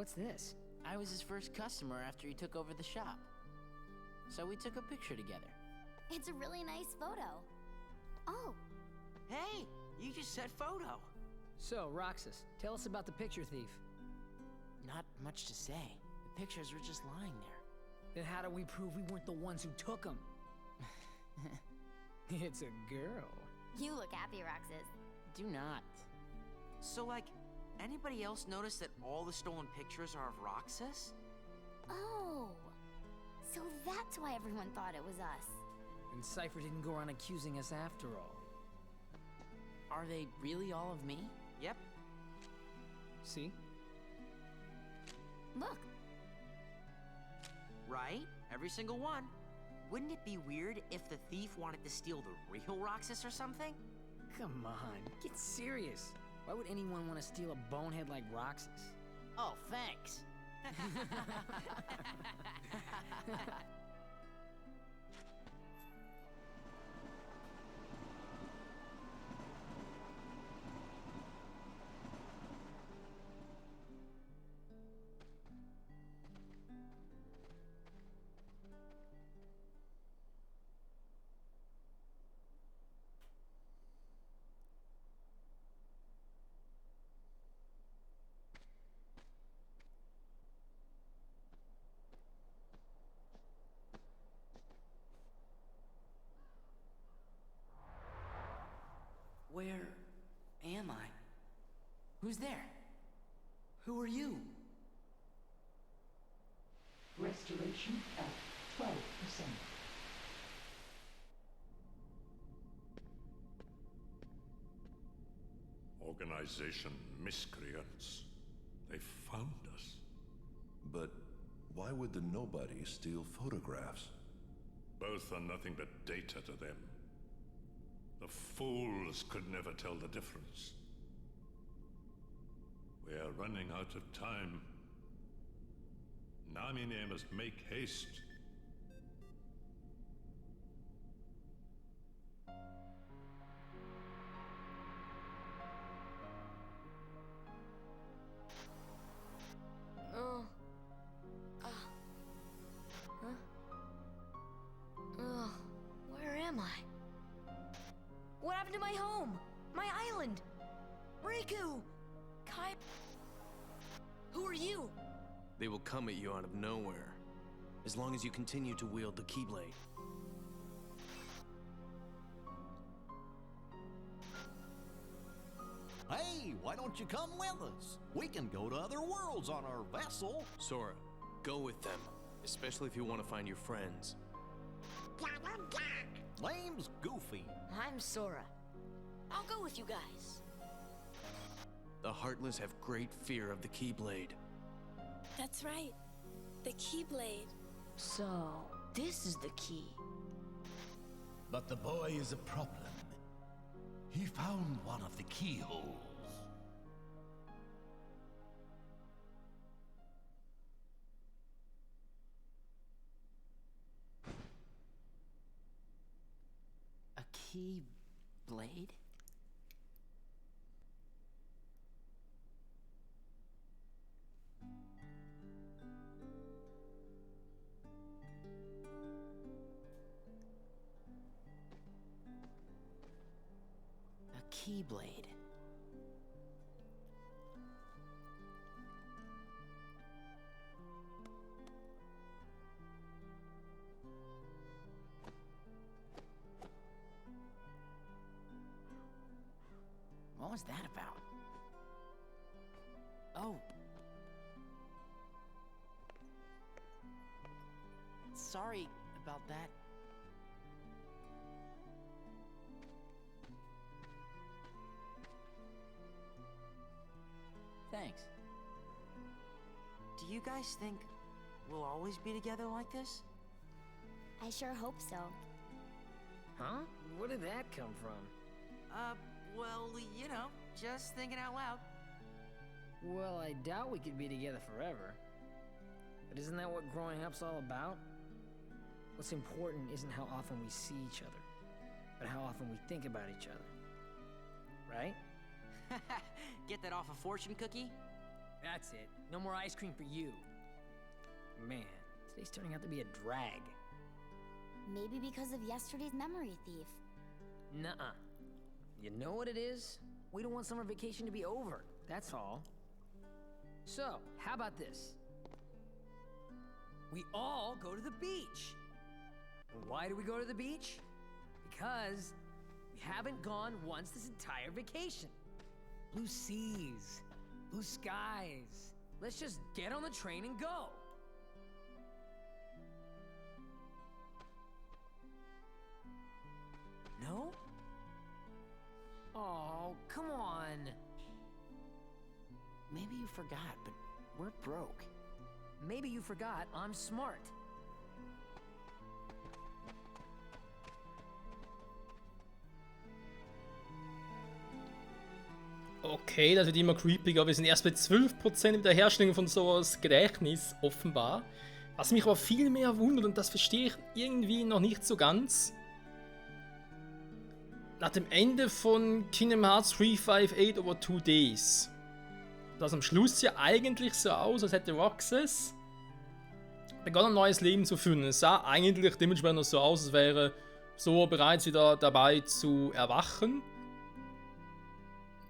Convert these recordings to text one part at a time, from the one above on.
What's this? I was his first customer after he took over the shop. So we took a picture together. It's a really nice photo. Oh, Hey, you just said photo. So, Roxas, tell us about the picture thief. Not much to say. The pictures were just lying there. Then how do we prove we weren't the ones who took them? It's a girl. you look happy, Roxas. Do not. So, like, anybody else notice that all the stolen pictures are of Roxas? Oh, so that's why everyone thought it was us. And Cypher didn't go around accusing us after all. Are they really all of me? Yep. See? Look, Right? Every single one. Wouldn't it be weird if the thief wanted to steal the real Roxas or something? Come on, get serious. Why would anyone want to steal a bonehead like Roxas? Oh, thanks. Where am I? Who's there? Who are you? Restoration at 12%. Organization miscreants. They found us. But why would the nobody steal photographs? Both are nothing but data to them. The fools could never tell the difference. We are running out of time. Namine must make haste. Where am I? What happened to my home? My island? Riku! Kai... Who are you? They will come at you out of nowhere, as long as you continue to wield the Keyblade. Hey, why don't you come with us? We can go to other worlds on our vessel. Sora, go with them, especially if you want to find your friends. Name's Goofy. I'm Sora. I'll go with you guys. The Heartless have great fear of the Keyblade. That's right. The Keyblade. So, this is the key. But the boy is a problem. He found one of the keyholes. A key blade? A keyblade. What was that about? Oh. Sorry about that. Thanks. Do you guys think we'll always be together like this? I sure hope so. Huh? Where did that come from? Well, you know, just thinking out loud. Well, I doubt we could be together forever. But isn't that what growing up's all about? What's important isn't how often we see each other, but how often we think about each other. Right? Get that off a fortune cookie? That's it. No more ice cream for you. Man, today's turning out to be a drag. Maybe because of yesterday's memory thief. Nuh-uh. You know what it is? We don't want summer vacation to be over. That's all. So, how about this? We all go to the beach. Why do we go to the beach? Because we haven't gone once this entire vacation. Blue seas, blue skies. Let's just get on the train and go. No? Oh, come on. Maybe you forgot, but we're broke. Maybe you forgot I'm smart. Okay, das wird immer creepiger. Wir sind erst bei 12% Wiederherstellung von sowas Gedächtnis, offenbar. Was mich aber viel mehr wundert, und das verstehe ich irgendwie noch nicht so ganz. Nach dem Ende von Kingdom Hearts 358 over 2 Days. Das am Schluss ja eigentlich so aus, als hätte Roxas begonnen, ein neues Leben zu führen. Es sah eigentlich dementsprechend so aus, als wäre so bereits wieder dabei zu erwachen.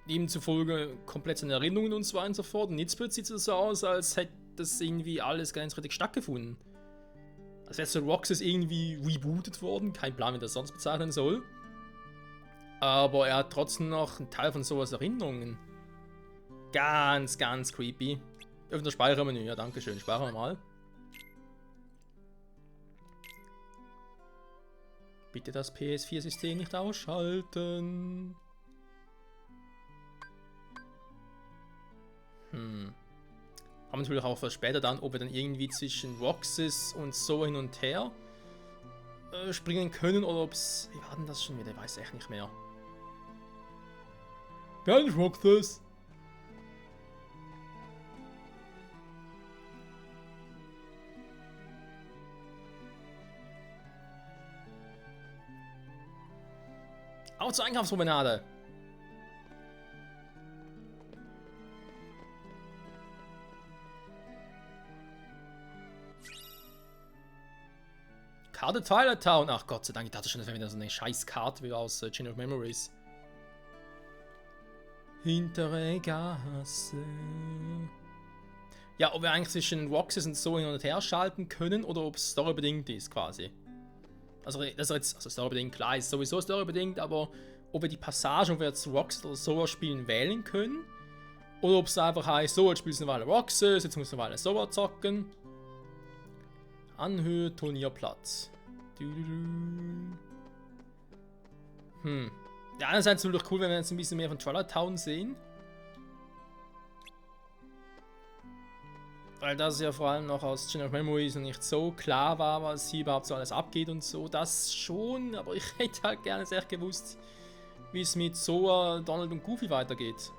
Demzufolge komplett seine Erinnerungen und so weiter und so fort. Und jetzt plötzlich sieht es so aus, als hätte das irgendwie alles gar nicht richtig stattgefunden. Als wäre so Roxas irgendwie rebootet worden. Kein Plan, wie das sonst bezeichnen soll. Aber er hat trotzdem noch einen Teil von sowas Erinnerungen. Ganz, ganz creepy. Öffne das Speichermenü. Ja, danke schön. Speichern wir mal. Bitte das PS4-System nicht ausschalten. Haben wir natürlich auch für später dann, ob wir dann irgendwie zwischen Roxas und so hin und her springen können oder ob es. Wie war denn das schon wieder? Ich weiß echt nicht mehr. Gar nicht Roxas. Auch zur Einkaufspromenade. Karte Twilight Town. Ach Gott sei Dank, ich dachte schon, das wäre wieder so eine Scheißkarte wie aus Chain of Memories. Hintere Gasse. Ja, ob wir eigentlich zwischen Roxas und so hin und her schalten können oder ob es storybedingt ist quasi. Also das ist jetzt, also storybedingt, klar ist sowieso storybedingt, aber ob wir die Passagen, wo wir jetzt Roxas oder so spielen, wählen können. Oder ob es einfach heißt, so, jetzt spielst du eine Weile Roxas, jetzt musst du eine Weile so zocken. Anhöhe, Turnierplatz. Ja, einerseits natürlich cool, wenn wir jetzt ein bisschen mehr von Twilight Town sehen. Weil das ja vor allem noch aus Chain of Memories nicht so klar war, was hier überhaupt so alles abgeht und so. Das schon, aber ich hätte halt gerne sehr gewusst, wie es mit Sora, Donald und Goofy weitergeht.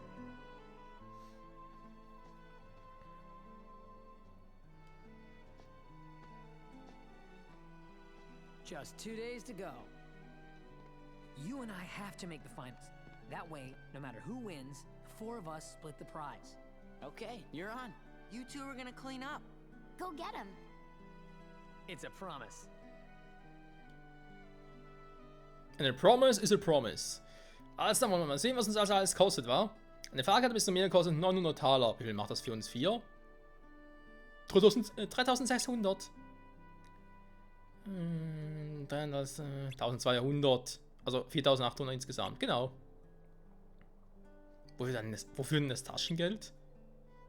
Just 2 days to go. You and I have to make the finals. That way, no matter who wins, the 4 of us split the prize. Okay, you're on. You two are gonna clean up. Go get him. It's a promise. And a promise is a promise. Also dann wollen wir mal sehen, was uns also alles kostet, wa? Eine Fahrkarte bis zu mir kostet 900 Taler. Wie viel macht das für uns 4? 3600. 1200. Also 4800 insgesamt, genau. Wofür denn das Taschengeld?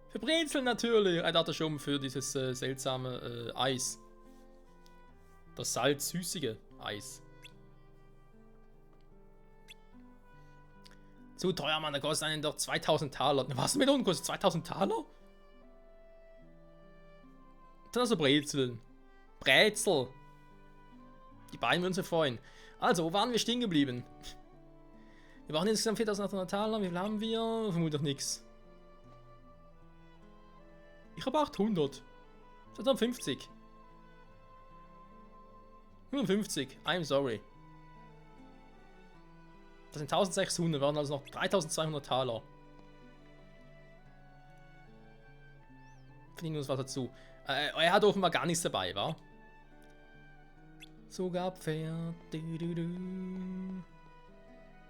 Für Brezel natürlich. Ich dachte schon für dieses seltsame Eis. Das salzsüßige Eis. Zu teuer, Mann, da kostet einen doch 2000 Taler. Was mit uns kostet 2000 Taler? Dann also Brezeln. Brezel. Die beiden würden uns freuen. Also, wo waren wir stehen geblieben? Wir brauchen insgesamt 4800 Taler. Wie viel haben wir? Vermutlich nichts. Ich habe 800. 250. 55. I'm sorry. Das sind 1600. Wir waren also noch 3200 Taler. verdienen uns was dazu. Er hat offenbar gar nichts dabei, wa? Sogar Pferd.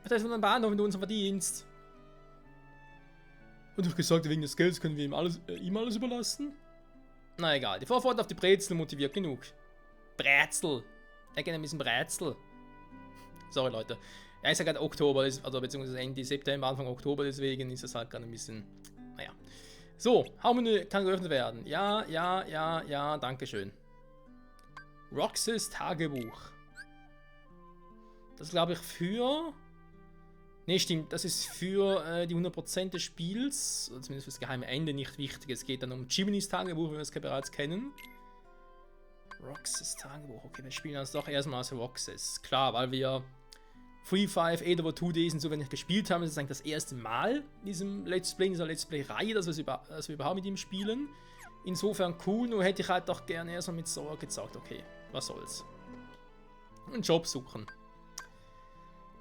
Was heißt von einem Bahnhof in unserem Verdienst? Und doch gesagt, wegen des Geldes können wir ihm alles überlassen? Na egal, die Vorfahrt auf die Brezel motiviert genug. Brezel. Er geht ein bisschen Brezel. Sorry Leute. Ja, ist ja gerade Oktober, also beziehungsweise Ende September, Anfang Oktober, deswegen ist es halt gerade ein bisschen, naja. So, Hauptmenü kann geöffnet werden. Ja, dankeschön. Roxas Tagebuch. Das glaube ich für... Ne, stimmt, das ist für die 100% des Spiels, oder zumindest für das geheime Ende nicht wichtig. Es geht dann um Jiminy's Tagebuch, wie wir es bereits kennen. Roxas Tagebuch, okay, wir spielen also doch erstmal als Roxas. Klar, weil wir 3-5, 8 over 2 Days und so wenig gespielt haben. Das ist eigentlich das erste Mal in diesem Let's Play, in dieser Let's Play-Reihe, dass wir überhaupt mit ihm spielen. Insofern cool, nur hätte ich halt doch gerne erstmal mit Sora gesagt, okay, was soll's. Einen Job suchen.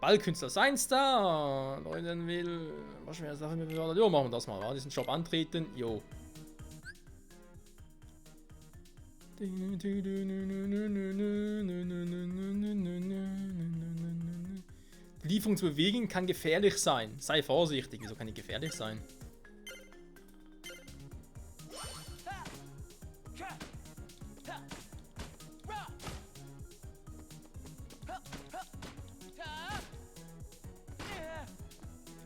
Ballkünstler sein Star. Leuten will. Was schwer Sache mir befördert. Jo, machen wir das mal, wa? Diesen Job antreten. Jo. Die Lieferung zu bewegen kann gefährlich sein. Sei vorsichtig. Wieso kann die gefährlich sein?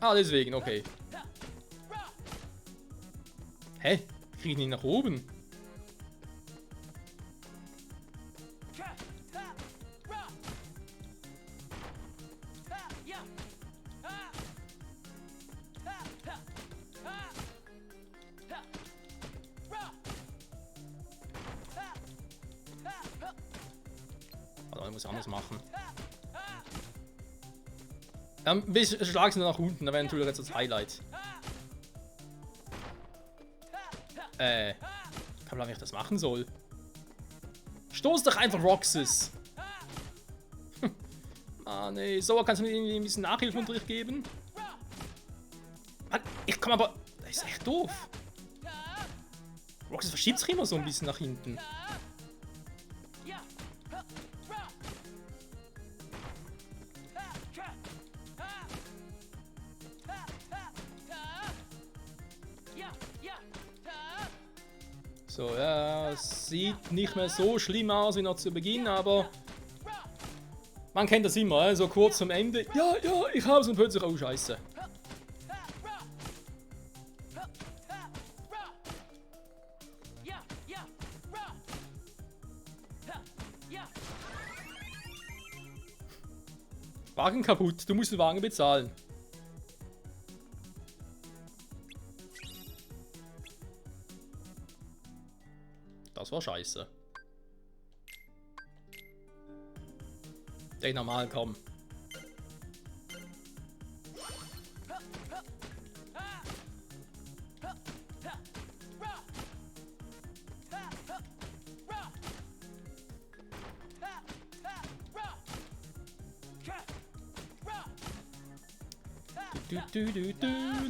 Ah, deswegen, okay. Hä? Krieg ich nicht nach oben? Also, ich muss anders machen. Wir schlagen sie nach unten, da wäre natürlich jetzt das Highlight. Keine Ahnung, wie ich das machen soll. Stoß doch einfach Roxas! Ah, nee. So, kannst du mir irgendwie ein bisschen Nachhilfeunterricht geben? Mann, ich komm aber... Das ist echt doof. Roxas verschiebt sich immer so ein bisschen nach hinten. So, ja, es sieht nicht mehr so schlimm aus wie noch zu Beginn, aber man kennt das immer, so kurz zum Ende. Ja, ich hab's und plötzlich, oh Scheiße. Wagen kaputt, du musst den Wagen bezahlen. Das war scheiße. Der normal kommen.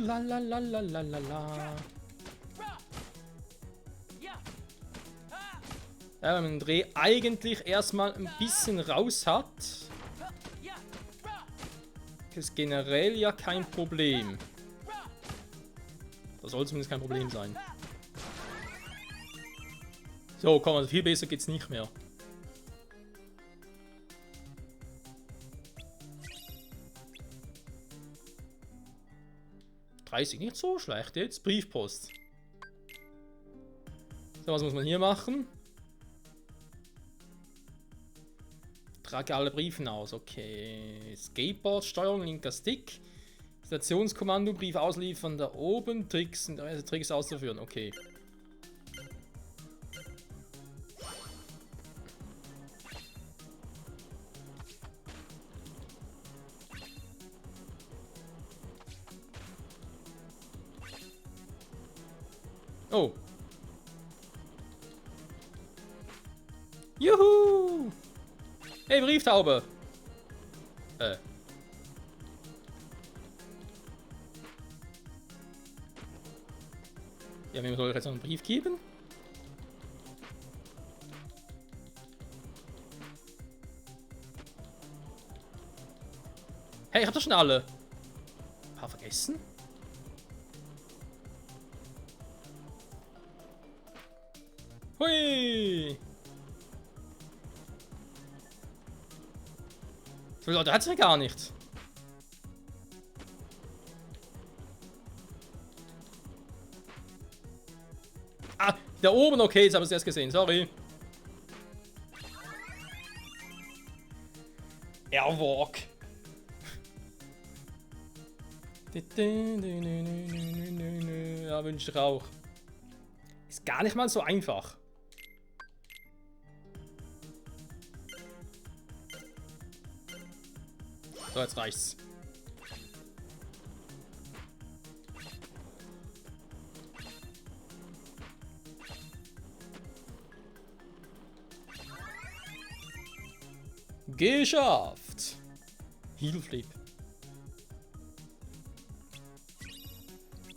La la la la la la la. Ja, wenn man den Dreh eigentlich erstmal ein bisschen raus hat, ist generell ja kein Problem. Das soll zumindest kein Problem sein. So, komm, also viel besser geht's nicht mehr. .30 nicht so schlecht jetzt. Briefpost. So, was muss man hier machen? Trage alle Briefen aus, okay. Skateboard-Steuerung, linker Stick. Stationskommando, Brief ausliefern, da oben. Tricks auszuführen, okay. Oh. Juhu! Hey, Brieftaube! Ja, wem soll ich jetzt noch einen Brief geben? Hey, ich hab doch schon alle. Ein paar vergessen? Hui! So viele Leute hat's ja gar nicht. Ah, da oben, okay, jetzt habe ich es erst gesehen, sorry. Airwalk. Ja, wünsche ich auch. Ist gar nicht mal so einfach. So, jetzt reicht's. Geschafft! Heel Flip.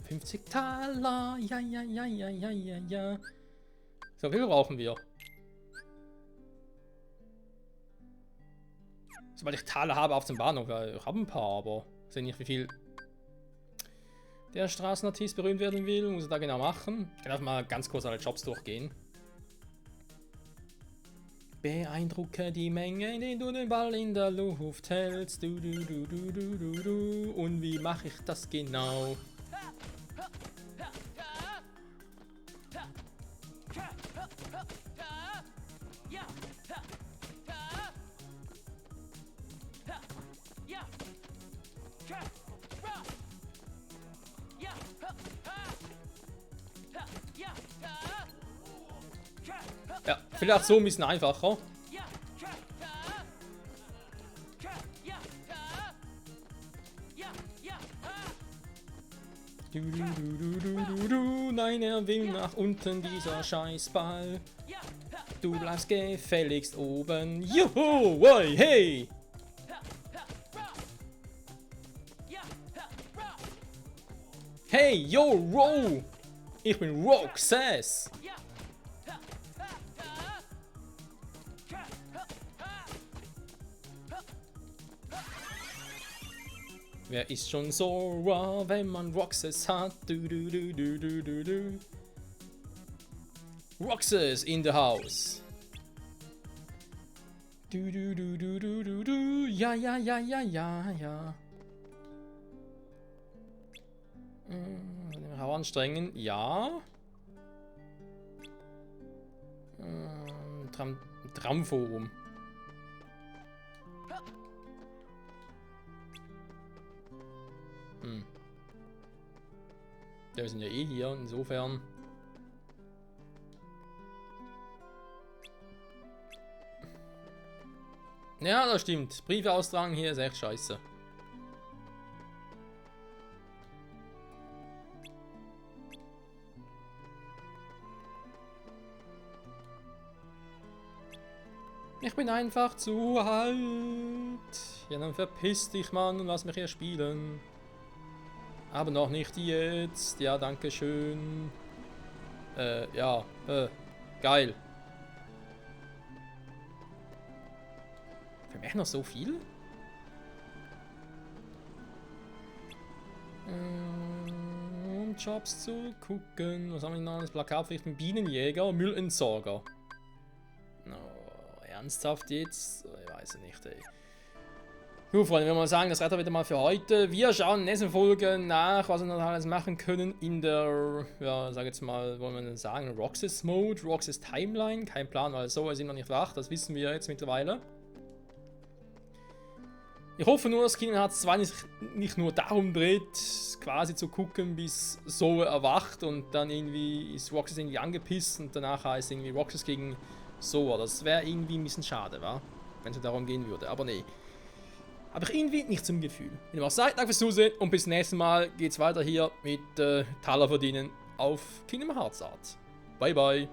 50 Taler, ja. So, wie viel brauchen wir? Sobald ich Taler habe auf dem Bahnhof, ich habe ein paar, aber ich sehe nicht, wie viel der Straßenartist berühmt werden will, muss er da genau machen. Ich kann einfach mal ganz kurz alle Jobs durchgehen. Beeindrucke die Menge, indem du den Ball in der Luft hältst. Und wie mache ich das genau? Ja, vielleicht so ein bisschen einfacher. Nein, er will nach unten, dieser Scheißball. Du bleibst gefälligst oben. Juhu, woi, hey! Hey, yo, Ro! Ich bin Roxas! Wer ist schon Sora, wenn man Roxas hat? Roxas in the house. Ja. Hau anstrengen, ja. Tramforum. Ja, wir sind ja eh hier, insofern. Ja, das stimmt. Briefe austragen hier ist echt scheiße. Ich bin einfach zu alt. Ja, dann verpiss dich, Mann, und lass mich hier spielen. Aber noch nicht jetzt. Ja, danke schön. Ja, geil. Für mich noch so viel? Jobs zu gucken. Was haben wir noch? Das Plakatpflicht mit Bienenjäger, Müllentsorger. Oh, ernsthaft jetzt? Ich weiß es nicht, ey. Gut, Freunde, wir mal sagen, das reicht wieder mal für heute. Wir schauen in der nächsten Folge nach, was wir noch alles machen können in der, ja, sag jetzt mal, wollen wir denn sagen, Roxas Mode, Roxas Timeline. Kein Plan, weil so sind wir noch nicht wach, das wissen wir jetzt mittlerweile. Ich hoffe nur, dass Kingdom Hearts 2 nicht nur darum dreht, quasi zu gucken, bis Zoe erwacht und dann irgendwie ist Roxas irgendwie angepisst und danach heißt irgendwie Roxas gegen Zoe. Das wäre irgendwie ein bisschen schade, wa? Wenn es darum gehen würde, aber nee. Habe ich irgendwie nicht zum Gefühl. Wenn ihr was seid, danke fürs Zusehen und bis zum nächsten Mal geht's weiter hier mit Taler verdienen auf Kingdom Hearts Art. Bye bye.